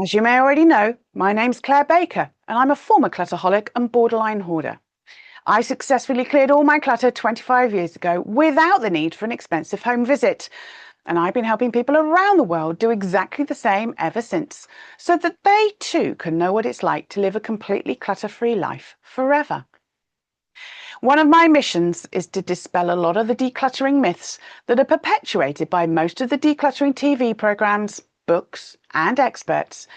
As you may already know, my name's Clare Baker, and I'm a former clutterholic and borderline hoarder. I successfully cleared all my clutter 25 years ago without the need for an expensive home visit. And I've been helping people around the world do exactly the same ever since, so that they too can know what it's like to live a completely clutter-free life forever. One of my missions is to dispel a lot of the decluttering myths that are perpetuated by most of the decluttering TV programs, books, and experts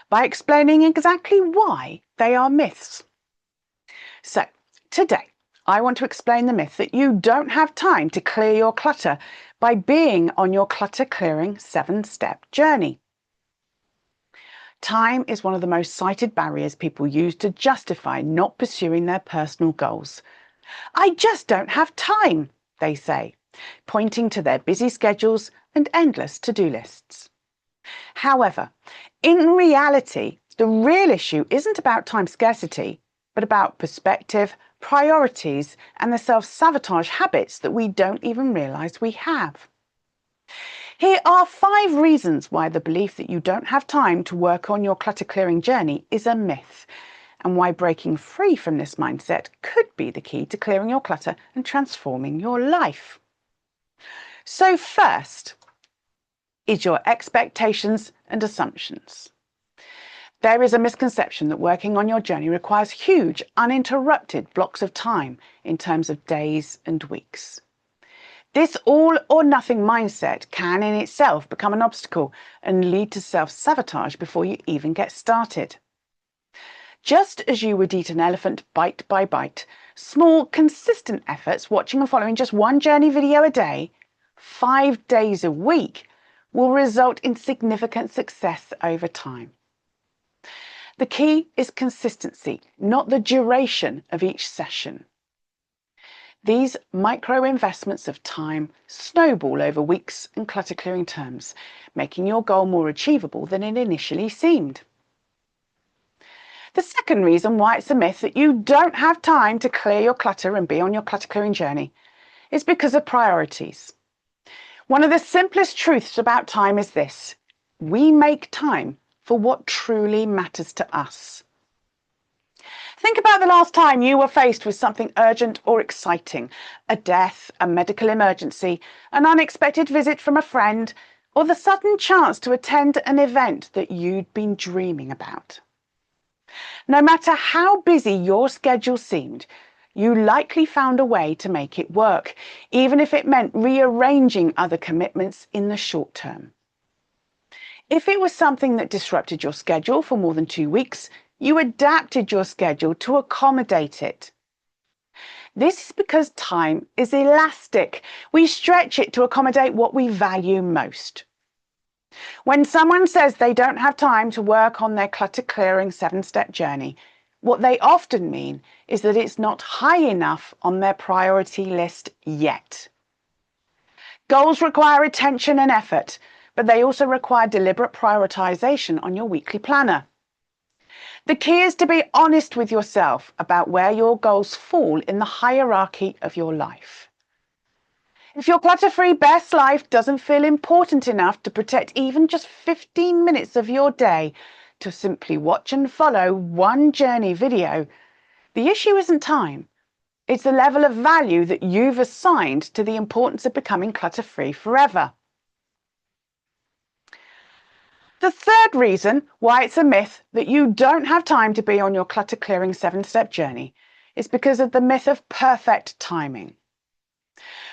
by explaining exactly why they are myths. So, today, I want to explain the myth that you don't have time to clear your clutter by being on your clutter clearing 7-step journey. Time is one of the most cited barriers people use to justify not pursuing their personal goals. I just don't have time, they say, pointing to their busy schedules and endless to-do lists. However, in reality, the real issue isn't about time scarcity, but about perspective, priorities, and the self-sabotage habits that we don't even realize we have. Here are 5 reasons why the belief that you don't have time to work on your clutter clearing journey is a myth, and why breaking free from this mindset could be the key to clearing your clutter and transforming your life. So first is your expectations and assumptions. There is a misconception that working on your journey requires huge, uninterrupted blocks of time in terms of days and weeks. This all or nothing mindset can in itself become an obstacle and lead to self-sabotage before you even get started. Just as you would eat an elephant bite by bite, small, consistent efforts, watching and following just one journey video a day, 5 days a week, will result in significant success over time. The key is consistency, not the duration of each session. These micro investments of time snowball over weeks and clutter clearing terms, making your goal more achievable than it initially seemed. The second reason why it's a myth that you don't have time to clear your clutter and be on your clutter clearing journey is because of priorities. One of the simplest truths about time is this: we make time for what truly matters to us. Think about the last time you were faced with something urgent or exciting, a death, a medical emergency, an unexpected visit from a friend, or the sudden chance to attend an event that you'd been dreaming about. No matter how busy your schedule seemed, you likely found a way to make it work, even if it meant rearranging other commitments in the short term. If it was something that disrupted your schedule for more than 2 weeks, you adapted your schedule to accommodate it. This is because time is elastic. We stretch it to accommodate what we value most. When someone says they don't have time to work on their clutter clearing 7-step journey, what they often mean is that it's not high enough on their priority list yet. Goals require attention and effort, but they also require deliberate prioritization on your weekly planner. The key is to be honest with yourself about where your goals fall in the hierarchy of your life. If your clutter-free best life doesn't feel important enough to protect even just 15 minutes of your day to simply watch and follow one journey video, the issue isn't time. It's the level of value that you've assigned to the importance of becoming clutter-free forever. The third reason why it's a myth that you don't have time to be on your clutter clearing 7-step journey is because of the myth of perfect timing.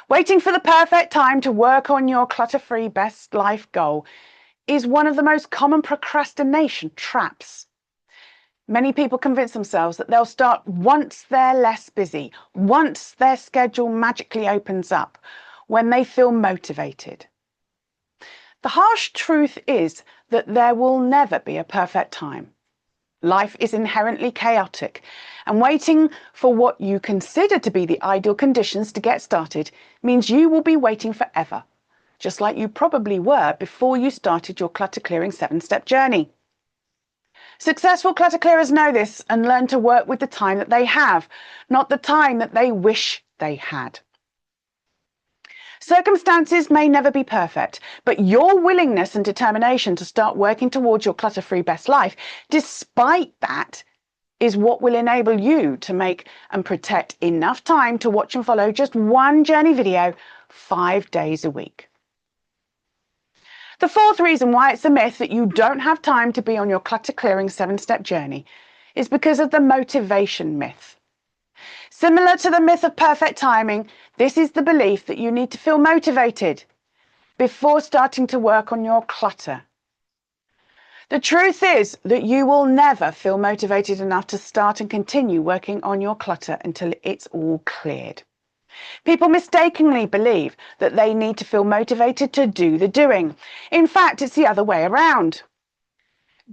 Waiting for the perfect time to work on your clutter-free best life goal is one of the most common procrastination traps. Many people convince themselves that they'll start once they're less busy, once their schedule magically opens up, when they feel motivated. The harsh truth is that there will never be a perfect time. Life is inherently chaotic, and waiting for what you consider to be the ideal conditions to get started means you will be waiting forever, just like you probably were before you started your clutter clearing 7-step journey. Successful clutter clearers know this and learn to work with the time that they have, not the time that they wish they had. Circumstances may never be perfect, but your willingness and determination to start working towards your clutter-free best life, despite that, is what will enable you to make and protect enough time to watch and follow just one journey video 5 days a week. The fourth reason why it's a myth that you don't have time to be on your clutter clearing 7-step journey is because of the motivation myth. Similar to the myth of perfect timing, this is the belief that you need to feel motivated before starting to work on your clutter. The truth is that you will never feel motivated enough to start and continue working on your clutter until it's all cleared. People mistakenly believe that they need to feel motivated to do the doing. In fact, it's the other way around.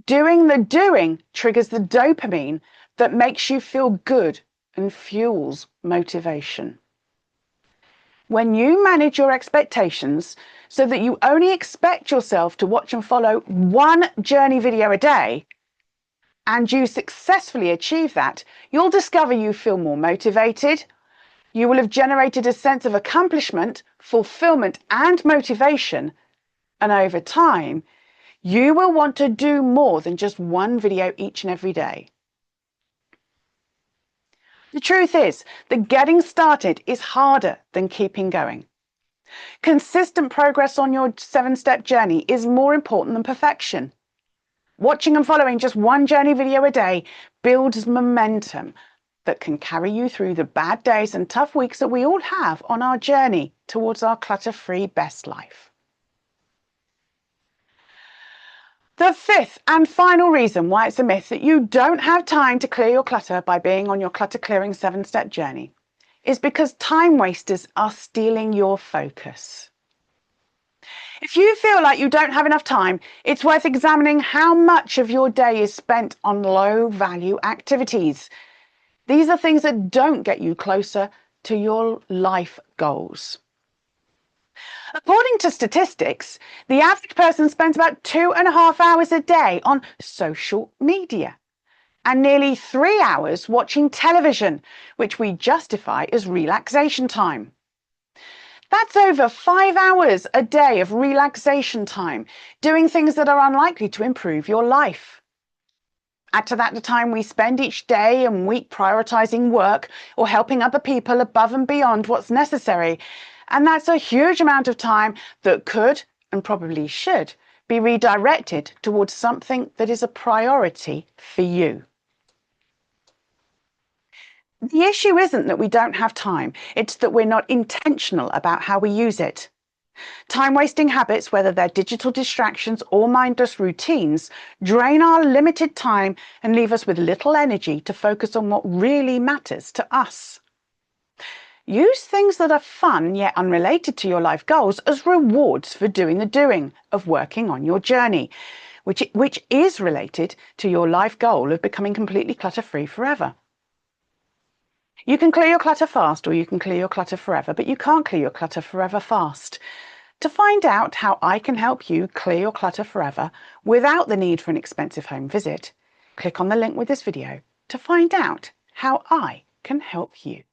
Doing the doing triggers the dopamine that makes you feel good and fuels motivation. When you manage your expectations so that you only expect yourself to watch and follow one journey video a day, and you successfully achieve that, you'll discover you feel more motivated. You will have generated a sense of accomplishment, fulfillment, and motivation. And over time, you will want to do more than just one video each and every day. The truth is that getting started is harder than keeping going. Consistent progress on your 7-step journey is more important than perfection. Watching and following just one journey video a day builds momentum that can carry you through the bad days and tough weeks that we all have on our journey towards our clutter-free best life. The fifth and final reason why it's a myth that you don't have time to clear your clutter by being on your clutter clearing 7-step journey is because time wasters are stealing your focus. If you feel like you don't have enough time, it's worth examining how much of your day is spent on low-value activities. These are things that don't get you closer to your life goals. According to statistics, the average person spends about 2.5 hours a day on social media and nearly 3 hours watching television, which we justify as relaxation time. That's over 5 hours a day of relaxation time, doing things that are unlikely to improve your life. Add to that the time we spend each day and week prioritizing work or helping other people above and beyond what's necessary, and that's a huge amount of time that could and probably should be redirected towards something that is a priority for you. The issue isn't that we don't have time, it's that we're not intentional about how we use it. Time-wasting habits, whether they're digital distractions or mindless routines, drain our limited time and leave us with little energy to focus on what really matters to us. Use things that are fun yet unrelated to your life goals as rewards for doing the doing of working on your journey, which is related to your life goal of becoming completely clutter-free forever. You can clear your clutter fast or you can clear your clutter forever, but you can't clear your clutter forever fast. To find out how I can help you clear your clutter forever without the need for an expensive home visit, click on the link with this video to find out how I can help you.